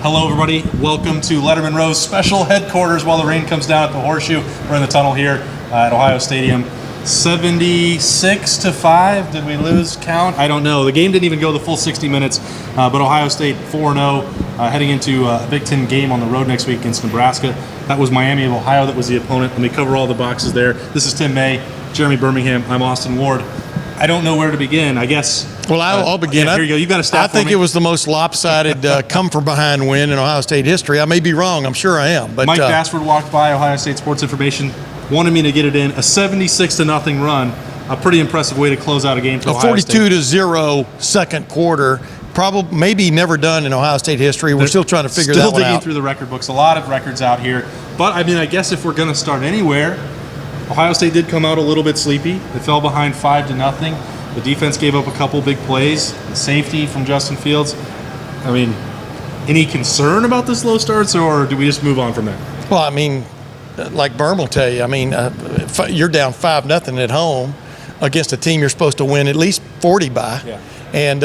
Hello, everybody. Welcome to Lettermen Row's special headquarters while the rain comes down at the Horseshoe. We're in the tunnel here at Ohio Stadium. 76-5. Did we lose count? I don't know. The game didn't even go the full 60 minutes, but Ohio State 4-0, heading into a Big Ten game on the road next week against Nebraska. That was Miami of Ohio that was the opponent. Let me cover all the boxes there. This is Tim May, Jeremy Birmingham. I'm Austin Ward. I don't know where to begin. I guess. Well, I'll begin. Yeah, here you go. You've got a stat I think it was the most lopsided come-from-behind win in Ohio State history. I may be wrong. I'm sure I am. But Mike Bassford walked by, Ohio State Sports Information, wanted me to get it in. A 76-0 run. A pretty impressive way to close out a game for Ohio State. A 42-0 second quarter. Probably, maybe never done in Ohio State history. We're still trying to figure that one out. Still digging through the record books. A lot of records out here. But, I mean, I guess if we're going to start anywhere, Ohio State did come out a little bit sleepy. They fell behind 5-0. The defense gave up a couple big plays. The safety from Justin Fields. I mean, any concern about this low starts, or do we just move on from that? Well, I mean, like Birm will tell you, I mean, you're down 5-0 at home against a team you're supposed to win at least 40 by. Yeah. And,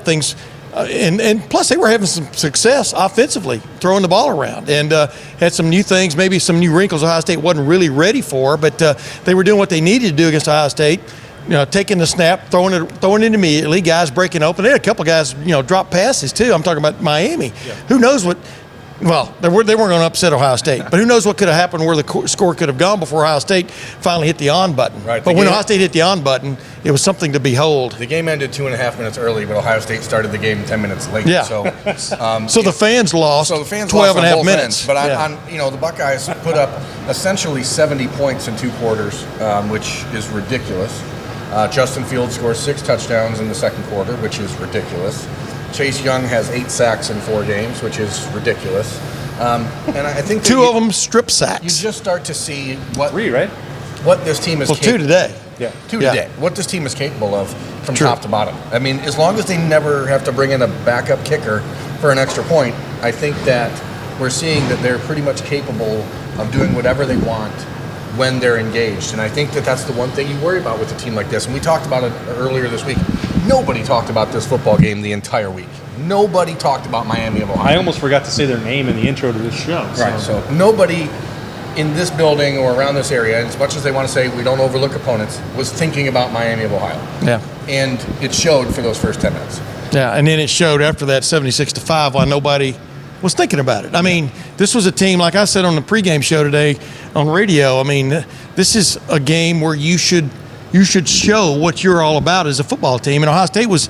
things and plus they were having some success offensively, throwing the ball around, and had some new things, maybe some new wrinkles Ohio State wasn't really ready for, but they were doing what they needed to do against Ohio State. Taking the snap, throwing it immediately, guys breaking open. They had a couple guys, drop passes too. I'm talking about Miami. Yeah. Who knows what? Well, they weren't going to upset Ohio State, but who knows what could have happened, where the score could have gone before Ohio State finally hit the on button. Right, but when Ohio State hit the on button, it was something to behold. The game ended 2.5 minutes early, but Ohio State started the game 10 minutes late. Yeah. So the fans lost. So the fans 12 lost and a half both minutes. Ends. But the Buckeyes put up essentially 70 points in 2 quarters, which is ridiculous. Justin Fields scores 6 touchdowns in the second quarter, which is ridiculous. Chase Young has 8 sacks in 4 games, which is ridiculous. And I think 2 of them strip sacks. You just start to see what 3, right? What this team is. Well, 2 today. Yeah, 2 today. What this team is capable of from top to bottom. I mean, as long as they never have to bring in a backup kicker for an extra point, I think that we're seeing that they're pretty much capable of doing whatever they want when they're engaged. And I think that that's the one thing you worry about with a team like this. And we talked about it earlier this week. Nobody talked about this football game the entire week. Nobody talked about Miami of Ohio. I almost forgot to say their name in the intro to this show. Right, so nobody in this building or around this area, as much as they want to say we don't overlook opponents, was thinking about Miami of Ohio. Yeah. And it showed for those first 10 minutes. Yeah, and then it showed after that 76-5 why nobody was thinking about it. I mean, this was a team, like I said on the pregame show today on radio, I mean, this is a game where you should show what you're all about as a football team. And Ohio State was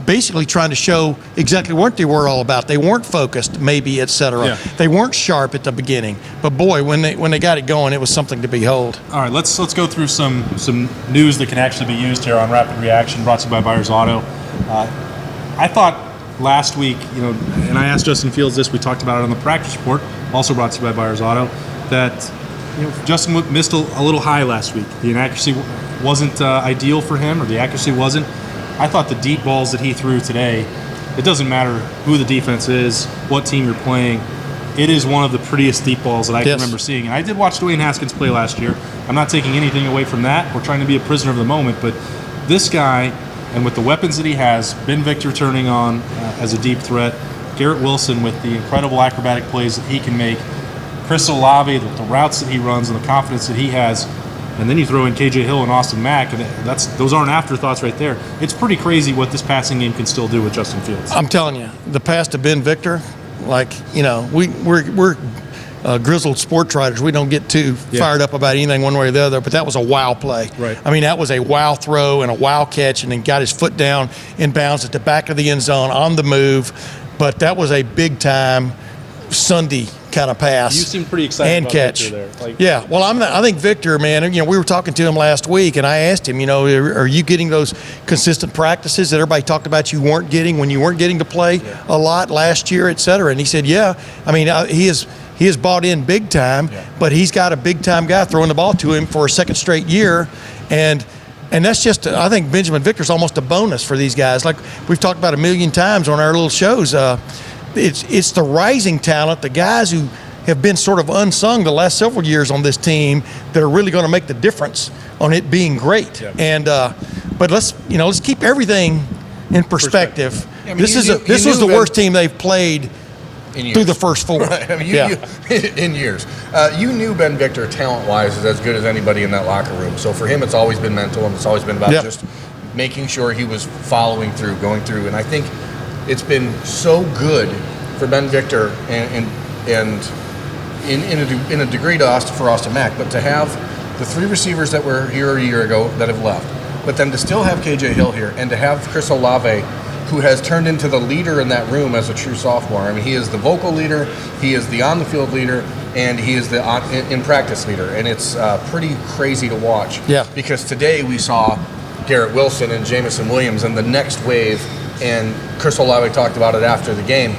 basically trying to show exactly what they were all about. They weren't focused, maybe, et cetera. Yeah. They weren't sharp at the beginning. But boy, when they got it going, it was something to behold. All right, let's go through some news that can actually be used here on Rapid Reaction, brought to you by Byers Auto. I thought last week, and I asked Justin Fields this, we talked about it on the practice report, also brought to you by Byers Auto, that Justin missed a little high last week. The inaccuracy wasn't ideal for him, or the accuracy wasn't. I thought the deep balls that he threw today, it doesn't matter who the defense is, what team you're playing, it is one of the prettiest deep balls that I can remember seeing. And I did watch Dwayne Haskins play last year. I'm not taking anything away from that. We're trying to be a prisoner of the moment, but this guy, and with the weapons that he has, Ben Victor turning on as a deep threat, Garrett Wilson with the incredible acrobatic plays that he can make, Chris Olave, the routes that he runs and the confidence that he has, and then you throw in KJ Hill and Austin Mack, and those aren't afterthoughts right there. It's pretty crazy what this passing game can still do with Justin Fields. I'm telling you, the pass to Ben Victor, we're grizzled sports writers. We don't get too fired up about anything one way or the other, but that was a wow play. Right. I mean, that was a wow throw and a wow catch, and then got his foot down in bounds at the back of the end zone on the move. But that was a big-time Sunday kind of pass. You seem pretty excited and about catch. Victor there. Yeah, well, I think Victor, man, we were talking to him last week, and I asked him, are you getting those consistent practices that everybody talked about you weren't getting when you weren't getting to play a lot last year, et cetera? And he said, yeah. I mean, he has bought in big time, but he's got a big-time guy throwing the ball to him for a second straight year, and that's just, I think Benjamin Victor's almost a bonus for these guys. Like we've talked about a million times on our little shows, it's the rising talent, the guys who have been sort of unsung the last several years on this team that are really going to make the difference on it being great. And but let's keep everything in perspective. I mean, this was the worst team they've played through the first four. Right. I mean, in years. You knew Ben Victor, talent-wise, is as good as anybody in that locker room. So for him, it's always been mental, and it's always been about just making sure he was following through, going through. And I think it's been so good for Ben Victor and in a degree for Austin Mack, but to have the three receivers that were here a year ago that have left, but then to still have KJ Hill here and to have Chris Olave, who has turned into the leader in that room as a true sophomore. I mean, he is the vocal leader, he is the on-the-field leader, and he is the in-practice leader. And it's pretty crazy to watch. Yeah. Because today we saw Garrett Wilson and Jamison Williams and the next wave, and Chris Olave talked about it after the game.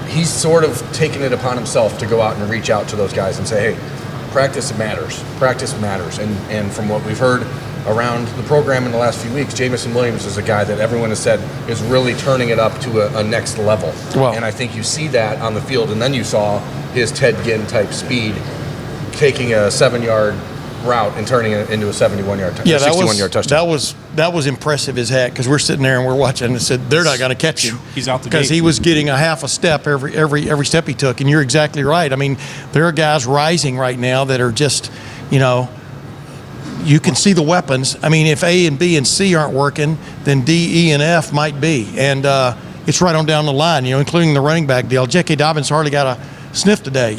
He's sort of taken it upon himself to go out and reach out to those guys and say, hey, practice matters. Practice matters. And from what we've heard around the program in the last few weeks, Jamison Williams is a guy that everyone has said is really turning it up to a next level. Well, and I think you see that on the field. And then you saw his Ted Ginn type speed, taking a 7-yard route and turning it into a 61-yard touchdown. That was impressive as heck, because we're sitting there and we're watching and said they're not going to catch him. He's out the gate. Because he was getting a half a step every step he took. And you're exactly right. I mean, there are guys rising right now that are just, you can see the weapons. I mean, if A and B and C aren't working, then D, E, and F might be. And it's right on down the line, including the running back deal. J.K. Dobbins hardly got a sniff today,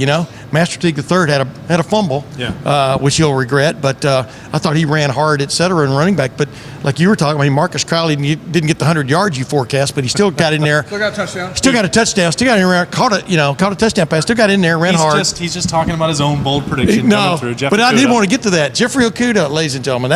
Master Teague III had a fumble, which he'll regret. But I thought he ran hard, et cetera, in running back. But like you were talking, I mean, Marcus Crowley didn't get the 100 yards you forecast, but he still got in there. Still got a touchdown. Still got a touchdown. Still got in there. Caught a touchdown pass. Still got in there. Ran hard. He's just talking about his own bold prediction coming through. Jeff but Okudah. I did want to get to that. Jeffrey Okudah, ladies and gentlemen,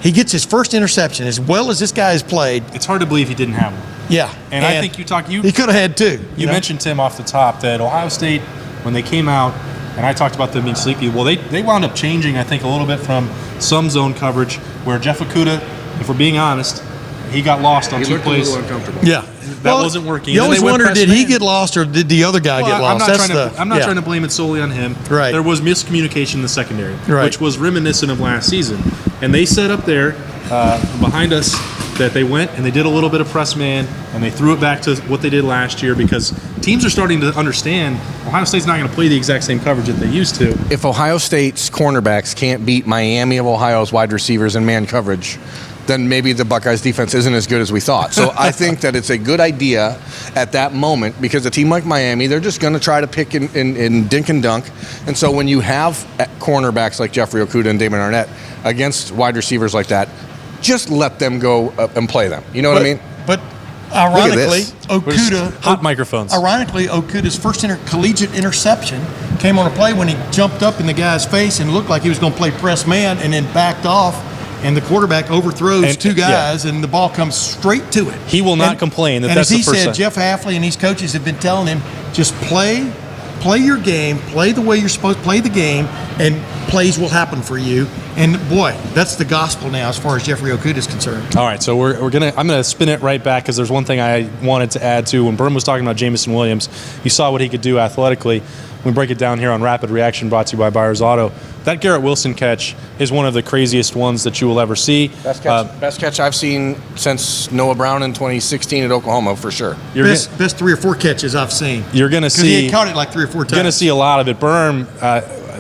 he gets his first interception. As well as this guy has played, It's hard to believe he didn't have one. yeah. And I think he could have had two. You mentioned, Tim, off the top that Ohio State, when they came out, and I talked about them being sleepy, well, they wound up changing, I think, a little bit from some zone coverage where Jeff Okudah, if we're being honest, he got lost on two plays. He looked a little uncomfortable. Yeah. That wasn't working. You And then always they went wonder, press did he man. get lost or did the other guy get lost? I'm not trying to blame it solely on him. Right. There was miscommunication in the secondary, Right. which was reminiscent of last season. And they set up there behind us that they went and they did a little bit of press man and they threw it back to what they did last year, because teams are starting to understand Ohio State's not going to play the exact same coverage that they used to. If Ohio State's cornerbacks can't beat Miami of Ohio's wide receivers in man coverage, then maybe the Buckeyes defense isn't as good as we thought. So I think that it's a good idea at that moment, because a team like Miami, they're just going to try to pick and dink and dunk. And so when you have cornerbacks like Jeffrey Okudah and Damon Arnett against wide receivers like that, just let them go and play them. You know what I mean? But ironically, Okudah hot microphones. Ironically, Okudah's first collegiate interception came on a play when he jumped up in the guy's face and looked like he was going to play press man, and then backed off, and the quarterback overthrows two guys, and the ball comes straight to it. He will not complain that's the first And as he said, time. Jeff Hafley and these coaches have been telling him, just play your game, play the way you're supposed to play the game, and plays will happen for you. And boy, that's the gospel now as far as Jeffrey Okudah is concerned. All right, so I'm gonna spin it right back, because there's one thing I wanted to add to. When Birm was talking about Jamison Williams, you saw what he could do athletically. We break it down here on Rapid Reaction, brought to you by Byers Auto. That Garrett Wilson catch is one of the craziest ones that you will ever see. Best catch I've seen since Noah Brown in 2016 at Oklahoma, for sure. Best 3 or 4 catches I've seen. You're going to see. Because he had caught it like 3 or 4 times. You're going to see a lot of it. Birm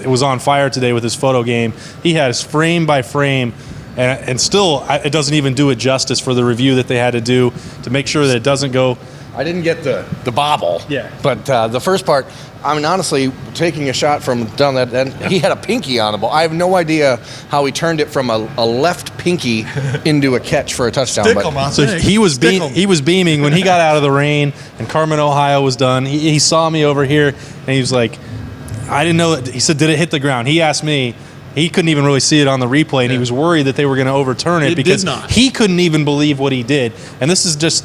was on fire today with his photo game. He has frame by frame, and still it doesn't even do it justice for the review that they had to do to make sure that it doesn't go. I didn't get the bobble. Yeah. But the first part, I mean, honestly, taking a shot from down that end, he had a pinky on the ball. I have no idea how he turned it from a left pinky into a catch for a touchdown. So he was beaming when he got out of the rain, and Carmen, Ohio was done. He saw me over here, and he was like, I didn't know. He said, did it hit the ground? He asked me. He couldn't even really see it on the replay, and he was worried that they were going to overturn it because he couldn't even believe what he did. And this is just,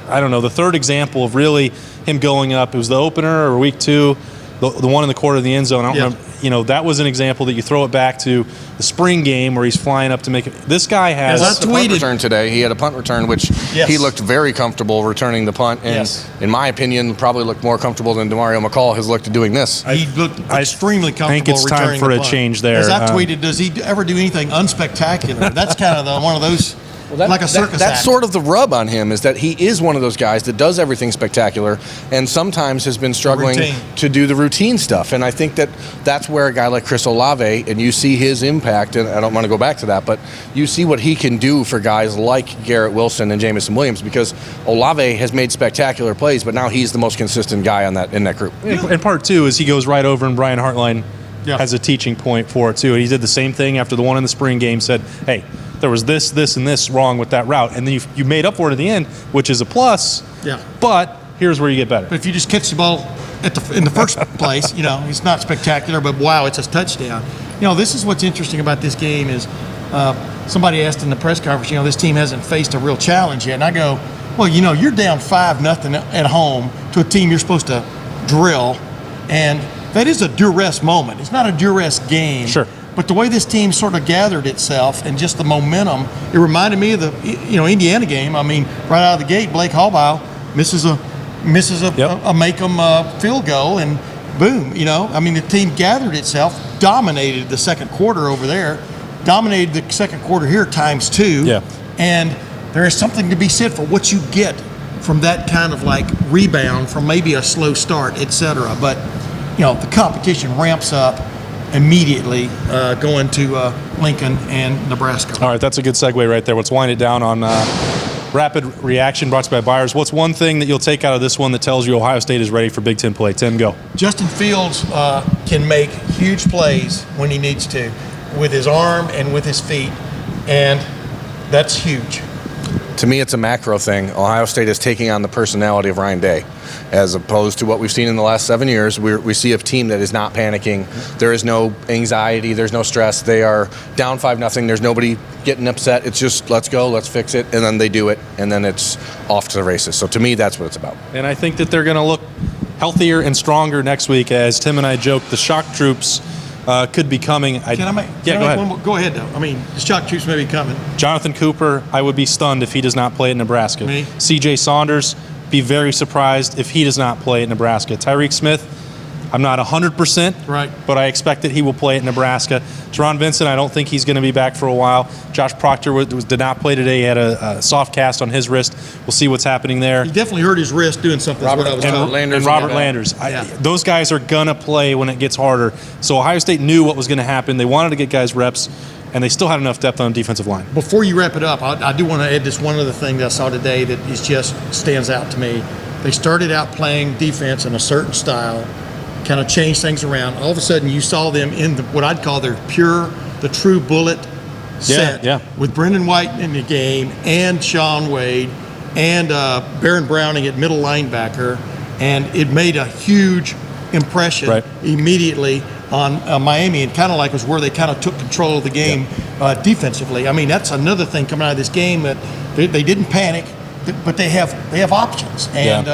I don't know, the third example of really him going up. It was the opener or week 2, the one in the corner of the end zone. I don't remember. That was an example that you throw it back to the spring game where he's flying up to make it. This guy has a punt return today. He had a punt return, which he looked very comfortable returning the punt, and in my opinion, probably looked more comfortable than DeMario McCall has looked at doing this. He looked extremely comfortable. I think it's time for a change there. As I tweeted, does he ever do anything unspectacular? That's kind of one of those. like a circus That's act. sort of the rub on him, is that he is one of those guys that does everything spectacular and sometimes has been struggling Routine. to do the routine stuff. And I think that's where a guy like Chris Olave, and you see his impact, and I don't want to go back to that, but you see what he can do for guys like Garrett Wilson and Jamison Williams, because Olave has made spectacular plays, but now he's the most consistent guy in that group. And part two is he goes right over, and Brian Hartline has a teaching point for it too. And he did the same thing after the one in the spring game, said, hey, there was this, and this wrong with that route. And then you made up for it at the end, which is a plus. Yeah. But here's where you get better. But if you just catch the ball in the first place, it's not spectacular, but wow, it's a touchdown. This is what's interesting about this game is somebody asked in the press conference, this team hasn't faced a real challenge yet. And I go, well, you're down 5-0 at home to a team you're supposed to drill, and that is a duress moment. It's not a duress game. Sure. But the way this team sort of gathered itself and just the momentum, it reminded me of the Indiana game. I mean, right out of the gate, Blake Hallbaugh misses a make-em field goal, and boom, the team gathered itself, dominated the second quarter over there, dominated the second quarter here times 2. Yeah. And there is something to be said for what you get from that kind of like rebound from maybe a slow start, etc. But, the competition ramps up immediately going to Lincoln and Nebraska. All right, that's a good segue right there. Let's wind it down on Rapid Reaction brought to you by Byers. What's one thing that you'll take out of this one that tells you Ohio State is ready for Big Ten play? Tim, go. Justin Fields can make huge plays when he needs to with his arm and with his feet, and that's huge. To me, it's a macro thing. Ohio State is taking on the personality of Ryan Day, as opposed to what we've seen in the last 7 years. We see a team that is not panicking. There is no anxiety. There's no stress. They are down 5-0. There's nobody getting upset. It's just, let's go, let's fix it, and then they do it, and then it's off to the races. So to me, that's what it's about. And I think that they're going to look healthier and stronger next week. As Tim and I joked, the shock troops could be coming. Go ahead. Go ahead, though. The shock troops may be coming. Jonathan Cooper, I would be stunned if he does not play at Nebraska. Me? C.J. Saunders, be very surprised if he does not play at Nebraska. Tyreek Smith, I'm not 100%, right, but I expect that he will play at Nebraska. Teron Vincent, I don't think he's going to be back for a while. Josh Proctor did not play today. He had a soft cast on his wrist. We'll see what's happening there. He definitely hurt his wrist doing something. Robert Landers. Those guys are going to play when it gets harder. So Ohio State knew what was going to happen. They wanted to get guys reps, and they still had enough depth on the defensive line. Before you wrap it up, I do want to add this one other thing that I saw today that just stands out to me. They started out playing defense in a certain style, kind of changed things around. All of a sudden, you saw them in what I'd call the true bullet set with Brendan White in the game and Sean Wade and Baron Browning at middle linebacker, and it made a huge impression immediately on Miami, and kind of like was where they kind of took control of the game defensively. That's another thing coming out of this game, that they didn't panic, but they have options, and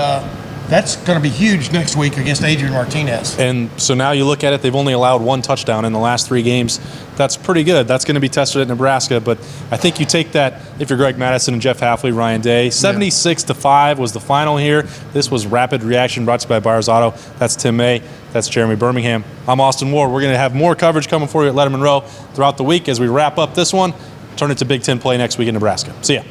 that's going to be huge next week against Adrian Martinez. And so now you look at it, they've only allowed 1 touchdown in the last 3 games. That's pretty good. That's going to be tested at Nebraska. But I think you take that, if you're Greg Madison and Jeff Hafley, Ryan Day. 76-5 was the final here. This was Rapid Reaction brought to you by Byers Auto. That's Tim May. That's Jeremy Birmingham. I'm Austin Ward. We're going to have more coverage coming for you at Lettermen Row throughout the week as we wrap up this one. Turn it to Big Ten play next week in Nebraska. See ya.